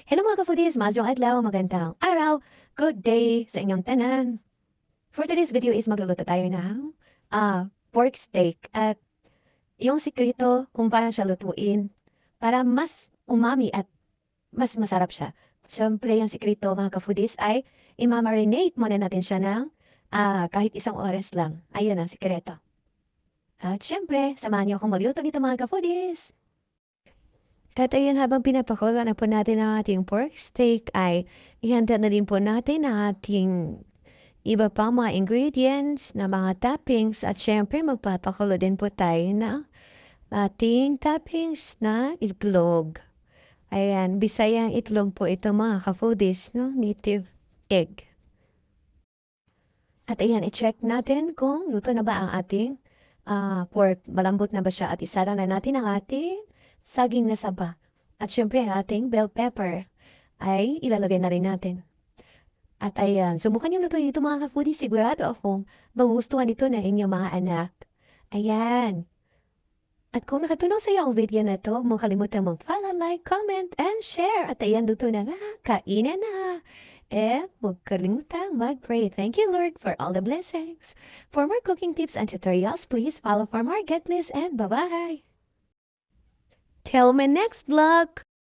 Hello mga ka-foodies, maayong adlaw, magandang araw, good day sa inyong tanan. For today's video is magluluto tayo ng pork steak at yung sikreto kung paano siya lutuin para mas umami at mas masarap siya. Siyempre, yung sikreto mga ka-foodies ay imamarinate muna natin siya ng kahit 1 oras lang. Ayun ang sikreto. At siyempre, samahan niyo akong magluto nito mga ka-foodies. At ayan, habang pinapakulo na po natin ang ating pork steak ay ihanda na din po natin ang ating iba pang mga ingredients na mga toppings at syempre magpapakulo din po tayo ng ating toppings na itlog. Ayan, Bisayang itlog po ito mga ka-foodies, no? Native egg. At ayan, i-check natin kung luto na ba ang ating pork. Malambot na ba siya at isara na natin ang ating saging na saba. At syempre ang ating bell pepper ay ilalagay na rin natin. At ayan, subukan yung lutuin ito mga ka-foodie. Sigurado akong magugustuhan ito na inyong mga anak. Ayan. At kung nakatulong sa iyo ang video na ito, huwag mong kalimutan mag-follow, like, comment, and share. At ayan, luto na nga. Kainin na. Huwag kalimutan mag-pray. Thank you, Lord, for all the blessings. For more cooking tips and tutorials, please follow for more. God bless and bye-bye. Till my next vlog.